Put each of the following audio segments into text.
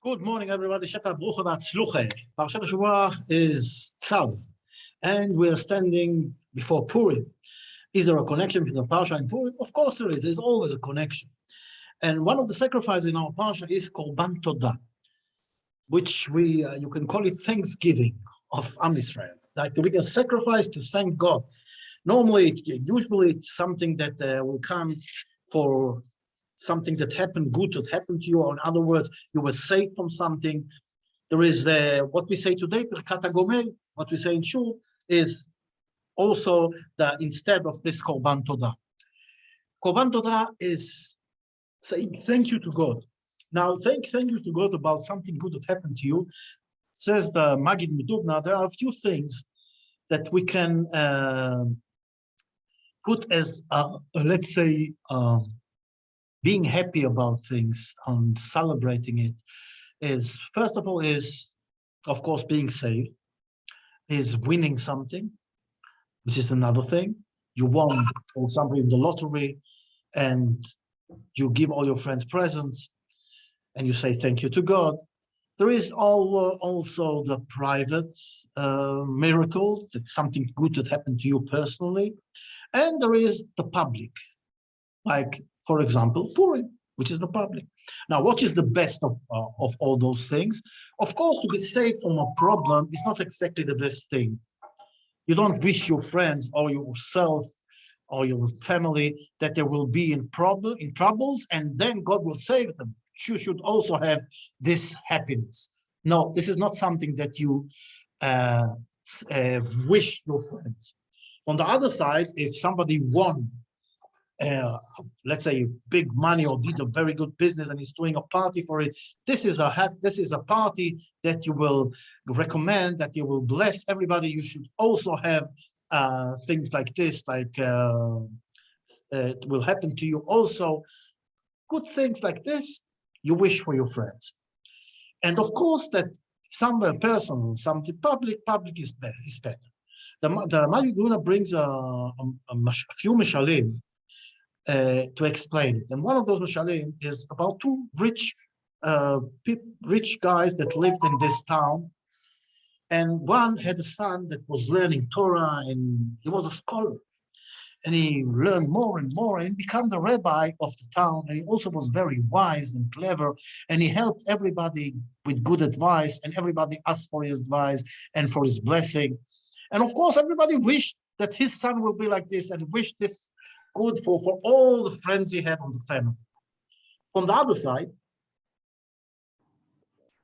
Good morning, everybody. Parshat Shuvah is Tzav, and we are standing before Purim. Is there a connection between the Parsha and Purim? Of course there is. There's always a connection. And one of the sacrifices in our Parsha is Korban Todah, which you can call it Thanksgiving of Am Yisrael. Like we can sacrifice to thank God. Usually it's something that will come for something that happened, good that happened to you, or in other words, you were saved from something. There is what we say today, what we say in Shul, is also instead of this Korban Todah. Korban Todah is saying thank you to God. Now, thank you to God about something good that happened to you. Says the Magid Medubna, there are a few things that we can put as, let's say, being happy about things and celebrating it is, first of all, is, of course, being saved, is winning something, which is another thing. You won, for example, in the lottery, and you give all your friends presents, and you say thank you to God. There is also the private miracle, that something good that happened to you personally, and there is the public, like, for example, Purim, which is the public. Now, what is the best of all those things? Of course, to be saved from a problem is not exactly the best thing. You don't wish your friends or yourself or your family that they will be in troubles, and then God will save them. You should also have this happiness. No, this is not something that you wish your friends. On the other side, if somebody won, let's say, big money or did a very good business and is doing a party for it, this is a party that you will recommend, that you will bless everybody. You should also have things like this, like it will happen to you also. Good things like this you wish for your friends. And of course, that some personal, something public is better. The Magid Medubna brings a few mishalim to explain it. And one of those mishalim is about two rich guys that lived in this town. And one had a son that was learning Torah, and he was a scholar. And he learned more and more and became the rabbi of the town. And he also was very wise and clever. And he helped everybody with good advice, and everybody asked for his advice and for his blessing. And of course, everybody wished that his son will be like this, and wished this good for all the friends he had on the family. On the other side,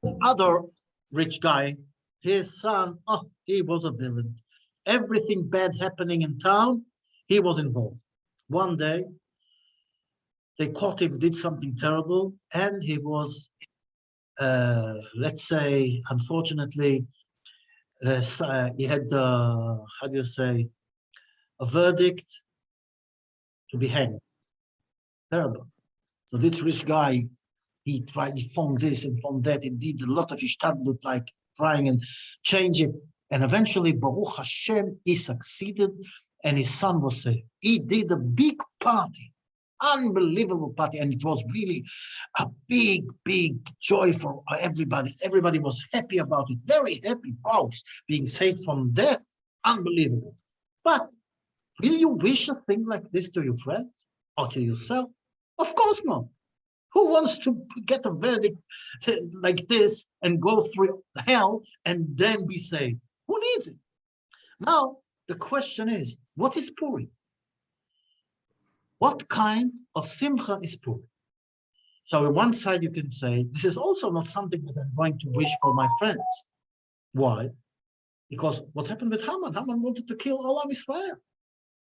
the other rich guy, his son, he was a villain. Everything bad happening in town, he was involved. One day, they caught him, did something terrible, and he was, let's say, unfortunately, he had, how do you say, a verdict to be hanged. Terrible. So this rich guy, he found this and found that. He did a lot of ishtadlut, like trying and change it. And eventually, Baruch Hashem, he succeeded, and his son was saved. He did a big party, unbelievable party, and it was really a big joy for everybody. Everybody was happy about it, very happy. Wow, being saved from death, unbelievable. But will you wish a thing like this to your friends or to yourself? Of course not. Who wants to get a verdict like this and go through hell and then be saved? Who needs it? Now, the question is, what is Purim? What kind of simcha is Purim? So on one side, you can say, this is also not something that I'm going to wish for my friends. Why? Because what happened with Haman? Haman wanted to kill all of Israel.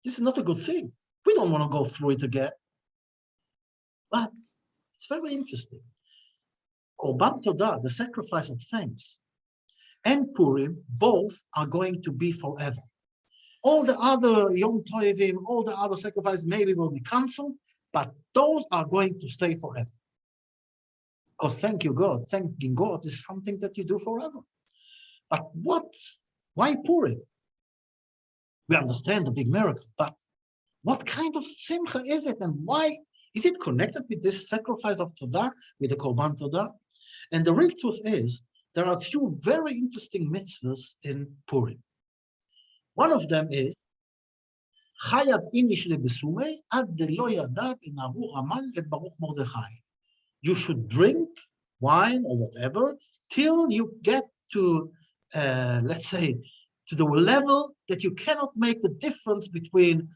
This is not a good thing. We don't want to go through it again. But it's very interesting. Korban Todah, the sacrifice of thanks, and Purim, both are going to be forever. All the other Yom Tovim, all the other sacrifices maybe will be cancelled, but those are going to stay forever. Oh, thank you, God. Thanking God is something that you do forever. But why Purim? We understand the big miracle, but what kind of simcha is it, and why is it connected with this sacrifice of Todah, with the Korban Todah? And the real truth is, there are a few very interesting mitzvahs in Purim. One of them is, חייב איניש לבסומי עד דלא ידע בנערו המן לברוך מרדכי. You should drink wine or whatever till you get to, let's say, to the level that you cannot make the difference between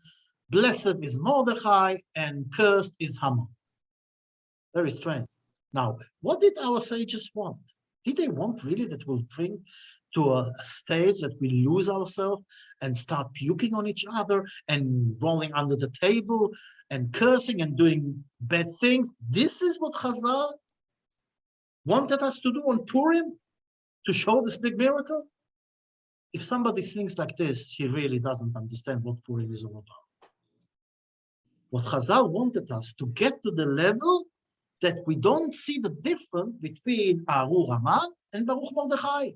blessed is Mordechai and cursed is Haman. Very strange. Now, what did our sages want? Did they want really that we'll bring to a stage that we lose ourselves and start puking on each other and rolling under the table and cursing and doing bad things? This is what Chazal wanted us to do on Purim to show this big miracle? If somebody thinks like this, he really doesn't understand what Purim is all about. What Chazal wanted us to get to the level that we don't see the difference between Arur Haman and Baruch Mordechai.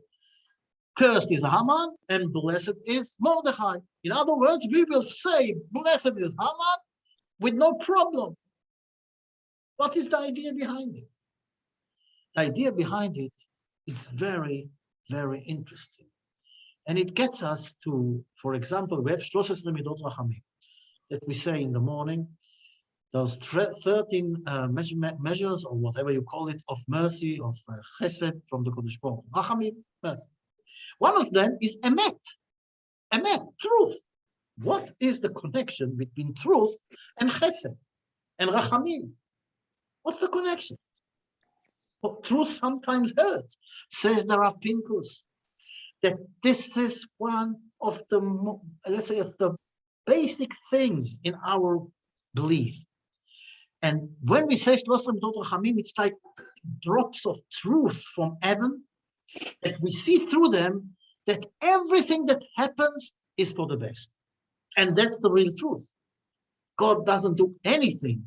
Cursed is Haman and blessed is Mordechai. In other words, we will say blessed is Haman with no problem. What is the idea behind it? The idea behind it is very, very interesting. And it gets us to, for example, we have 13 Midot Rachamim that we say in the morning. Those 13 measures, or whatever you call it, of mercy, of chesed from the Kodesh Baruch Hu. Rachamim, mercy. One of them is emet. Emet, truth. What is the connection between truth and chesed and rachamim? What's the connection? Well, truth sometimes hurts, says the Rav Pinkus, that this is one of the, let's say, of the basic things in our belief. And when we say Shlosem Midot Rachamim, it's like drops of truth from heaven, that we see through them that everything that happens is for the best. And that's the real truth. God doesn't do anything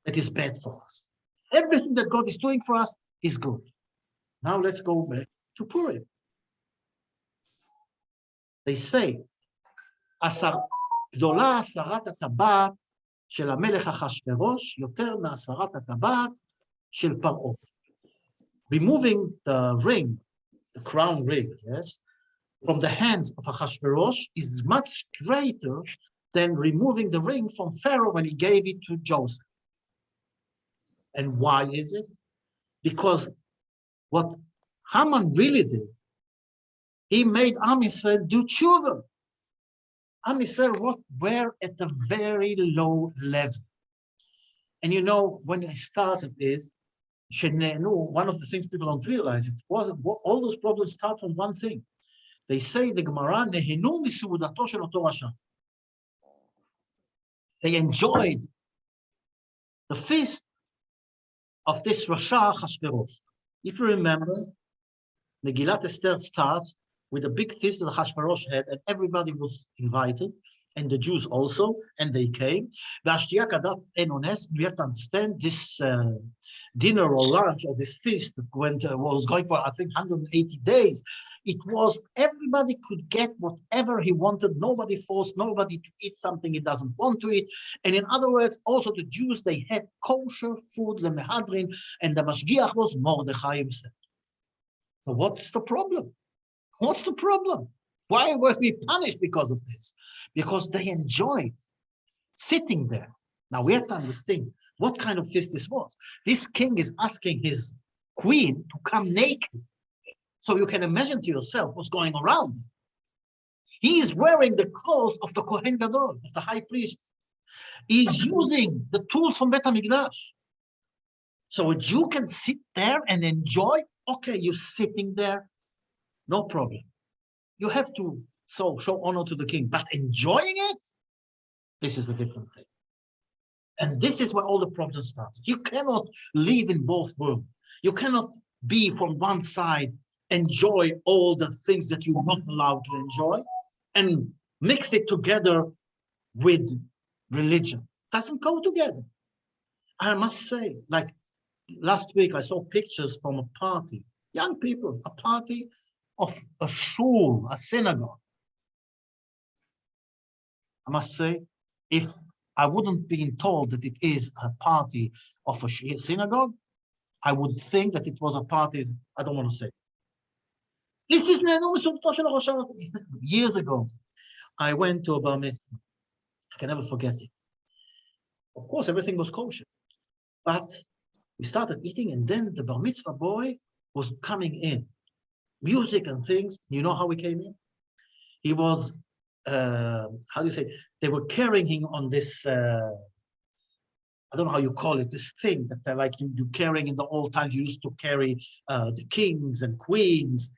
that is bad for us. Everything that God is doing for us is good. Now let's go back to Purim. They say, גדולה הסרת הטבעת של המלך אחשוורוש יותר מהסרת הטבעת של פרעה. Removing the ring, the crown ring, yes, from the hands of Ahasuerus is much greater than removing the ring from Pharaoh when he gave it to Joseph. And why is it? Because what Haman really did, he made Am Yisrael do tshuva. Am Yisrael were at a very low level. And you know, when I started this, one of the things people don't realize, it was all those problems start from one thing. They say the Gemara, nehinu miseudato shel oto rasha. They enjoyed the feast of this Rasha Ahasuerus. If you remember, Megillat Esther starts with a big feast that Ahasuerus had, and everybody was invited, and the Jews also, and they came. We have to understand this dinner or lunch or this feast that was going for, I think, 180 days. It was, everybody could get whatever he wanted. Nobody forced nobody to eat something he doesn't want to eat. And in other words, also the Jews, they had kosher food, lemehadrin, and the mashgiach was Mordechai himself. So what's the problem? What's the problem? Why were we punished because of this? Because they enjoyed sitting there. Now we have to understand what kind of feast this was. This king is asking his queen to come naked. So you can imagine to yourself what's going around. He is wearing the clothes of the Kohen Gadol, of the high priest. He is using the tools from Bet HaMikdash. So a Jew can sit there and enjoy. Okay, you're sitting there, no problem. You have to show honor to the king, but enjoying it, this is a different thing. And this is where all the problems started. You cannot live in both worlds. You cannot be from one side, enjoy all the things that you're not allowed to enjoy, and mix it together with religion. Doesn't go together. I must say, like last week, I saw pictures from a party, young people, a party of a shul, a synagogue. I must say, if I wouldn't be told that it is a party of a synagogue, I would think that it was a party, I don't want to say. This is years ago. I went to a bar mitzvah. I can never forget it. Of course, everything was kosher. But we started eating, and then the bar mitzvah boy was coming in. Music and things. You know how he came in? He was, how do you say, they were carrying him on this, I don't know how you call it, this thing that they're like you carrying in the old times. You used to carry the kings and queens.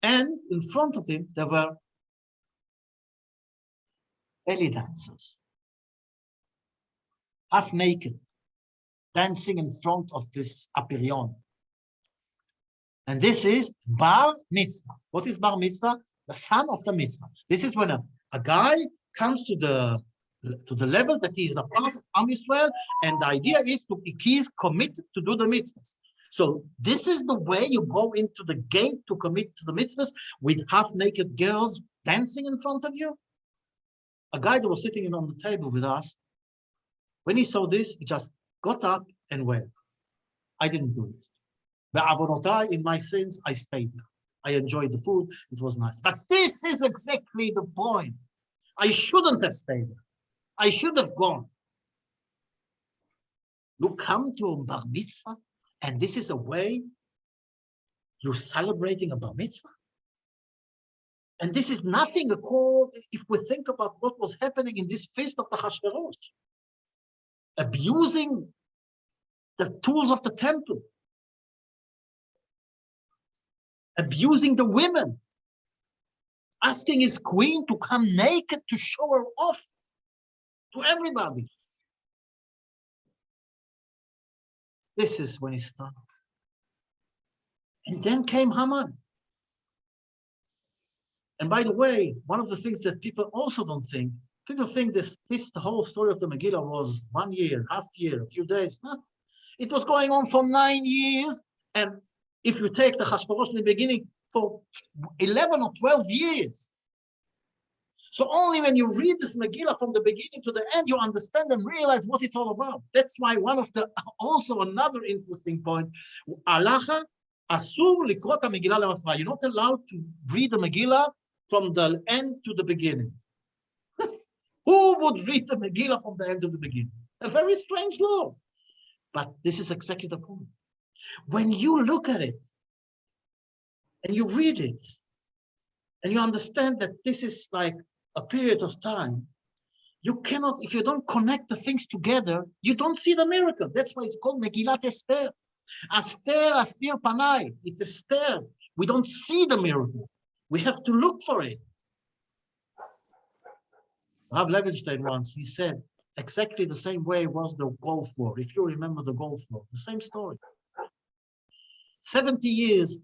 And in front of him, there were belly dancers, half naked, dancing in front of this aperion. And this is bar mitzvah. What is bar mitzvah? The son of the mitzvah. This is when a guy comes to the level that he is a part of Am Yisrael, and the idea is he is committed to do the mitzvahs. So this is the way you go into the gate to commit to the mitzvahs, with half-naked girls dancing in front of you. A guy that was sitting on the table with us, when he saw this, he just got up and went. I didn't do it. In my sins, I stayed there. I enjoyed the food. It was nice. But this is exactly the point. I shouldn't have stayed there. I should have gone. You come to a bar mitzvah, and this is a way you're celebrating a bar mitzvah. And this is nothing at all if we think about what was happening in this feast of the Hashverosh. Abusing the tools of the temple. Abusing the women. Asking his queen to come naked to show her off to everybody. This is when he started. And then came Haman. And by the way, one of the things that people also don't think, people think the whole story of the Megillah was 1 year, half year, a few days. No. It was going on for 9 years. And if you take the Hashverosh in the beginning, for 11 or 12 years. So only when you read this Megillah from the beginning to the end, you understand and realize what it's all about. That's why one of the, also another interesting point, Alacha, Asur likrot ha-Megillah lemafra. You're not allowed to read the Megillah from the end to the beginning. Who would read the Megillah from the end to the beginning? A very strange law. But this is exactly the point. When you look at it, and you read it, and you understand that this is like a period of time, you cannot, if you don't connect the things together, you don't see the miracle. That's why it's called Megillat Esther. Aster, Astir Panai. It's Esther. We don't see the miracle. We have to look for it. Rav Levinstein once, he said, exactly the same way was the Gulf War. If you remember the Gulf War, the same story. 70 years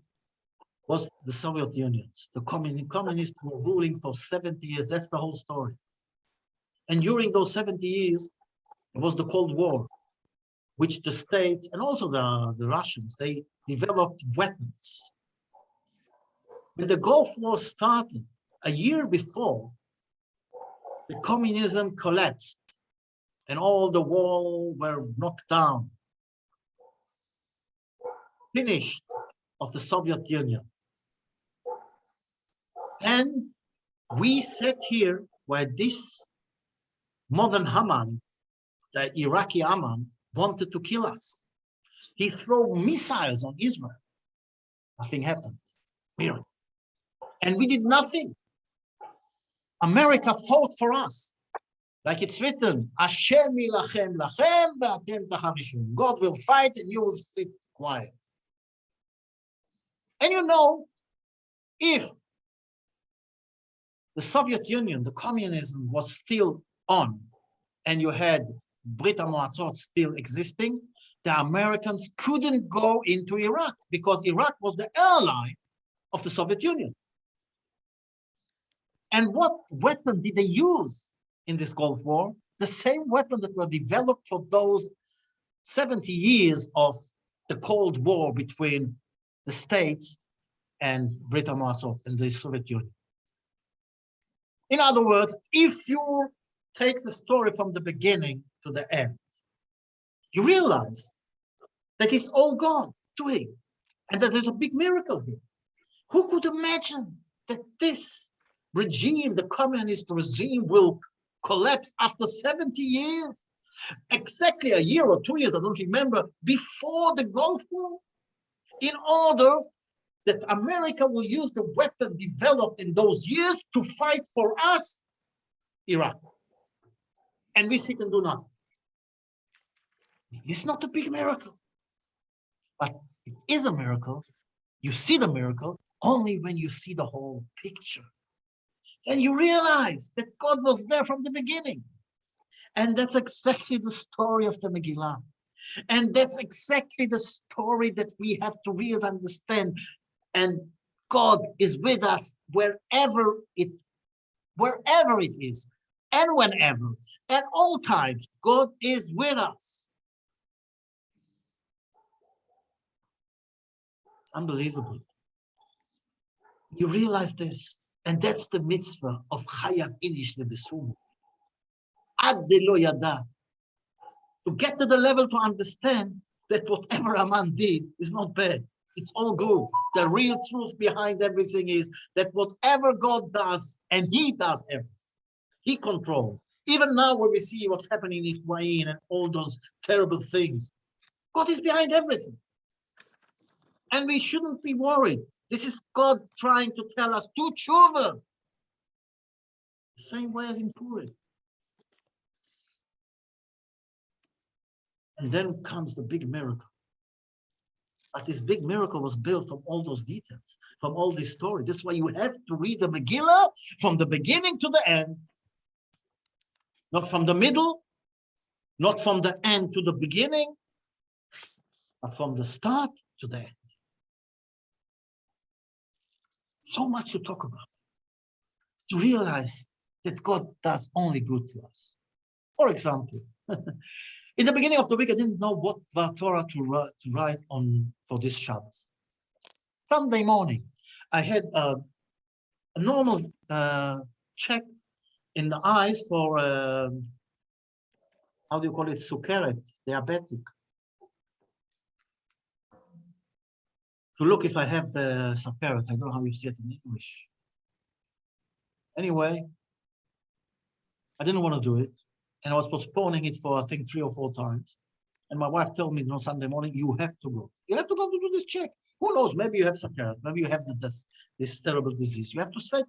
was the Soviet Union. The communists were ruling for 70 years. That's the whole story. And during those 70 years, it was the Cold War, which the states and also the Russians, they developed weapons. When the Gulf War started, a year before, the communism collapsed and all the walls were knocked down. Finished of the Soviet Union. And we sat here where this modern Haman, the Iraqi Haman, wanted to kill us. He threw missiles on Israel. Nothing happened. Miracle. And we did nothing. America fought for us. Like it's written, Hashem yilachem lachem ve'atem tachamishum. God will fight and you will sit quiet. And you know, if the Soviet Union, the communism was still on, and you had Brit HaMoatzot still existing, the Americans couldn't go into Iraq because Iraq was the ally of the Soviet Union. And what weapon did they use in this Gulf War? The same weapon that were developed for those 70 years of the Cold War between the States and Brit HaMoatzot and the Soviet Union. In other words, if you take the story from the beginning to the end, you realize that it's all God doing, and that there's a big miracle here. Who could imagine that this regime, the communist regime, will collapse after 70 years? Exactly a year or 2 years, I don't remember, before the Gulf War, in order that America will use the weapon developed in those years to fight for us, Iraq. And we sit and do nothing. It's not a big miracle, but it is a miracle. You see the miracle only when you see the whole picture. And you realize that God was there from the beginning. And that's exactly the story of the Megillah. And that's exactly the story that we have to really understand. And God is with us wherever it is, and whenever, at all times, God is with us. It's unbelievable. You realize this, and that's the mitzvah of Chayav Inish Lebesumu. Ad de lo yada. To get to the level to understand that whatever a man did is not bad. It's all good. The real truth behind everything is that whatever God does, and He does everything, He controls. Even now when we see what's happening in Israel and all those terrible things, God is behind everything. And we shouldn't be worried. This is God trying to tell us to tshuva. The same way as in Purim. And then comes the big miracle. But this big miracle was built from all those details, from all this story. That's why you have to read the Megillah from the beginning to the end. Not from the middle, not from the end to the beginning, but from the start to the end. So much to talk about. To realize that God does only good to us. For example, in the beginning of the week, I didn't know what Torah to write on for this Shabbos. Sunday morning, I had a normal check in the eyes for, how do you call it, sukkeret, diabetic. To look if I have the sukkeret. I don't know how you say it in English. Anyway, I didn't want to do it. And I was postponing it for, I think, 3 or 4 times. And my wife told me on Sunday morning, you have to go. You have to go to do this check. Who knows? Maybe you have sukkeret. Maybe you have this terrible disease. You have to see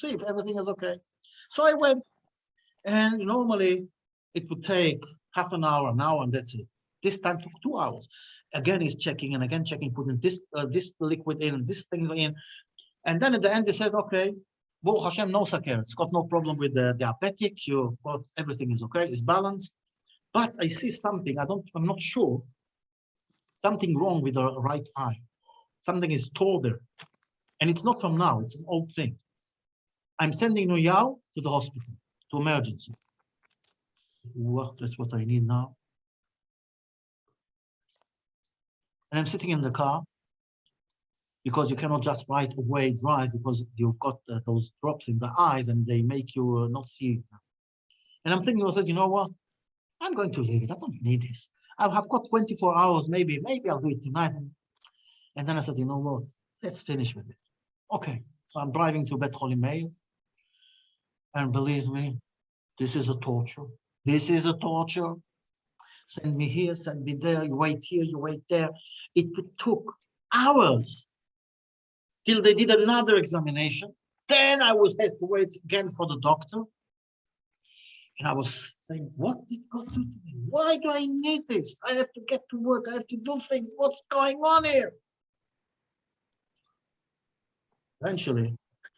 if everything is okay. So I went. And normally it would take half an hour, and that's it. This time took 2 hours. Again, he's checking and again checking, putting this liquid in and this thing in. And then at the end, they said, okay, Baruch Hashem, no sukkeret. It's got no problem with the diabetic. You've got everything is okay, it's balanced. But I see something, I'm not sure. Something wrong with the right eye. Something is torn there. And it's not from now, it's an old thing. I'm sending Noyao to the hospital, to emergency. Well, that's what I need now. And I'm sitting in the car because you cannot just right away drive because you've got those drops in the eyes and they make you not see. And I'm thinking, I said, you know what? I'm going to leave it. I don't need this. I've got 24 hours, maybe I'll do it tonight. And then I said, you know what? Let's finish with it. Okay. So I'm driving to Bet Holy Meir. And believe me, this is a torture. This is a torture. Send me here, send me there. You wait here, you wait there. It took hours till they did another examination. Then I had to wait again for the doctor. And I was saying, what did God do to me? Why do I need this? I have to get to work. I have to do things. What's going on here? Eventually,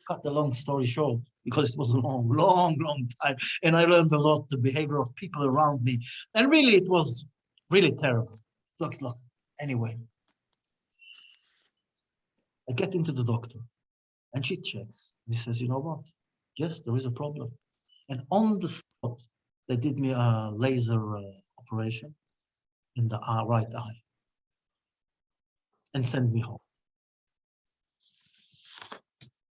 cut the long story short, because it was a long time. And I learned a lot, the behavior of people around me. And really, it was really terrible. Look. Anyway, I get into the doctor and she checks. He says, you know what? Yes, there is a problem. And on the spot, they did me a laser operation in the right eye and sent me home.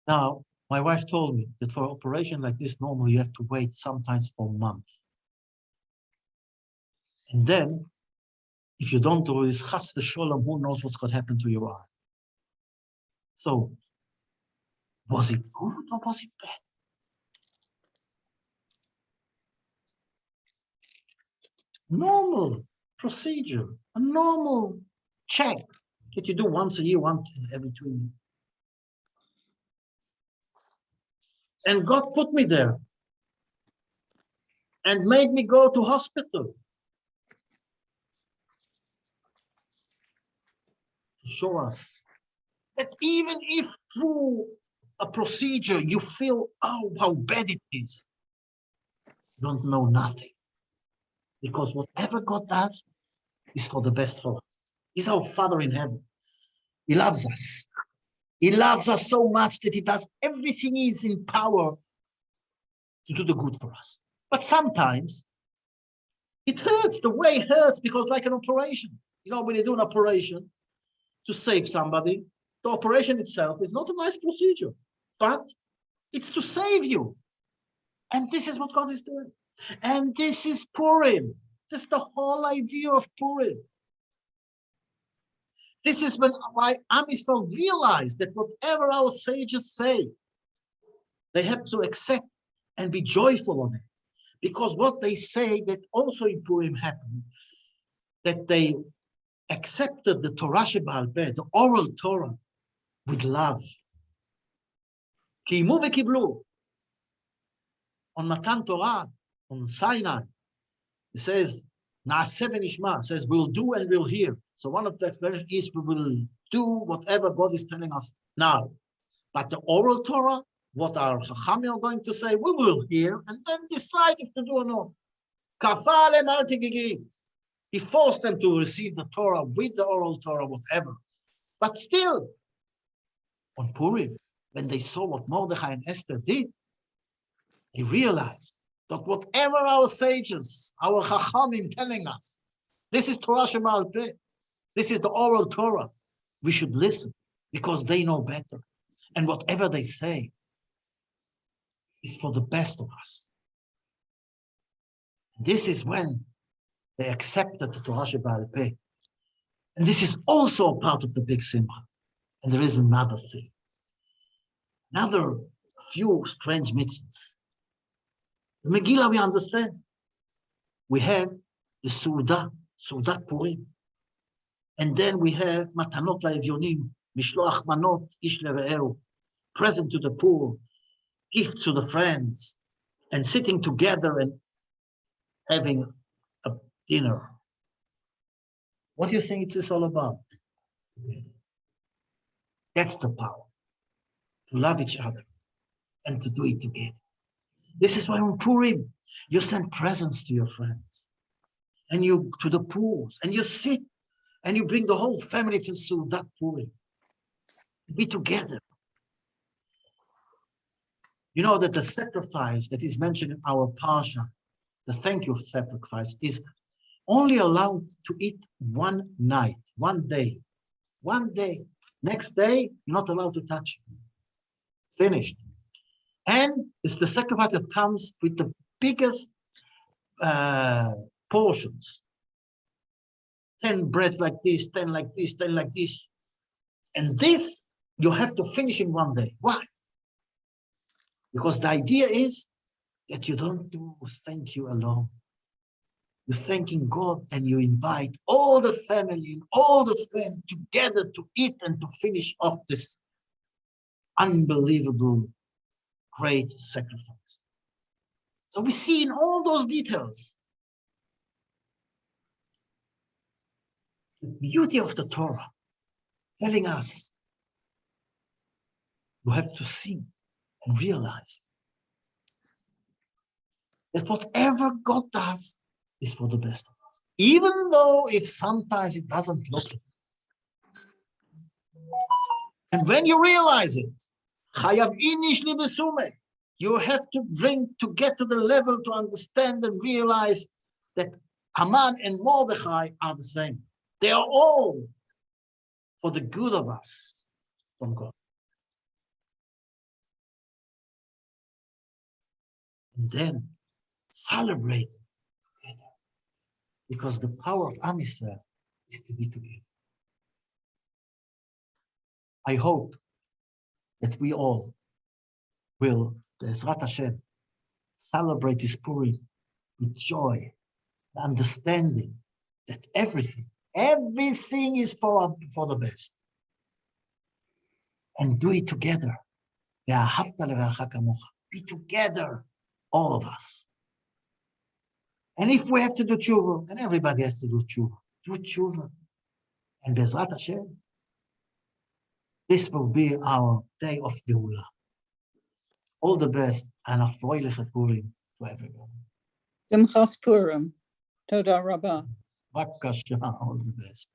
Now, my wife told me that for an operation like this, normally you have to wait sometimes for months. And then If you don't do this, chas v'sholom, who knows what's going to happen to your eye? So, was it good or was it bad? Normal procedure, a normal check that you do once a year, once every 2 years. And God put me there and made me go to hospital to show us that even if through a procedure you feel, oh, how bad it is, you don't know nothing. Because whatever God does is for the best for us. He's our Father in heaven. He loves us. He loves us so much that he does everything he's in power to do the good for us. But sometimes it hurts. The way hurts because like an operation. You know, when you do an operation to save somebody, the operation itself is not a nice procedure, but it's to save you. And this is what God is doing. And this is Purim. This is the whole idea of Purim. This is why Am Yisrael realized that whatever our sages say, they have to accept and be joyful on it. Because what they say that also in Purim happened, that they accepted the Torah Sheba'al Peh, the oral Torah, with love. Ki'imu v'kiblu. On Matan Torah, on Sinai, it says, Na'aseh v'nishma, says we'll do and we'll hear. So one of the expressions is we will do whatever God is telling us now. But the oral Torah, what our Chachamim are going to say, we will hear and then decide if to do or not. Kafa alem al tigigit. He forced them to receive the Torah with the oral Torah, whatever. But still, on Purim, when they saw what Mordechai and Esther did, they realized that whatever our sages, our Chachamim telling us, this is Torah Sheba'al Peh, this is the oral Torah, we should listen because they know better. And whatever they say is for the best of us. This is when they accepted the Torah Sheba'al Peh. And this is also a part of the big Simcha. And there is another thing. Another few strange mitzvahs. The Megillah we understand. We have the Sudat Purim. And then we have Matanot La'evyonim, Mishloach Manot, Ish Lere'eu, present to the poor, gifts to the friends, and sitting together and having a dinner. What do you think it's all about? That's the power. To love each other and to do it together. This is why on Purim, you send presents to your friends and you to the poor, and you sit and you bring the whole family to Sudat Purim. Be together. You know that the sacrifice that is mentioned in our Parsha, the thank you sacrifice, is only allowed to eat one night, one day. One day. Next day, you're not allowed to touch it. It's finished. And it's the sacrifice that comes with the biggest portions. 10 breads like this, 10 like this, 10 like this. And this, you have to finish in one day. Why? Because the idea is that you don't do thank you alone. You're thanking God and you invite all the family and all the friends together to eat and to finish off this unbelievable great sacrifice. So we see in all those details the beauty of the Torah telling us you have to see and realize that whatever God does is for the best of us, even though if sometimes it doesn't look it. And when you realize it, you have to get to the level to understand and realize that Haman and Mordechai are the same. They are all for the good of us from God. And then celebrate together. Because the power of Am Yisrael is to be together. I hope that we all will, Be'ezrat Hashem, celebrate this Purim with joy, understanding that everything is for the best. And do it together. Be together, all of us. And if we have to do tshuva, and everybody has to do tshuva. And Be'ezrat Hashem, this will be our day of Geula. All the best, and a froiliche Purim to everybody. Simchas Purim. Toda Rabba. Bakasha, all the best.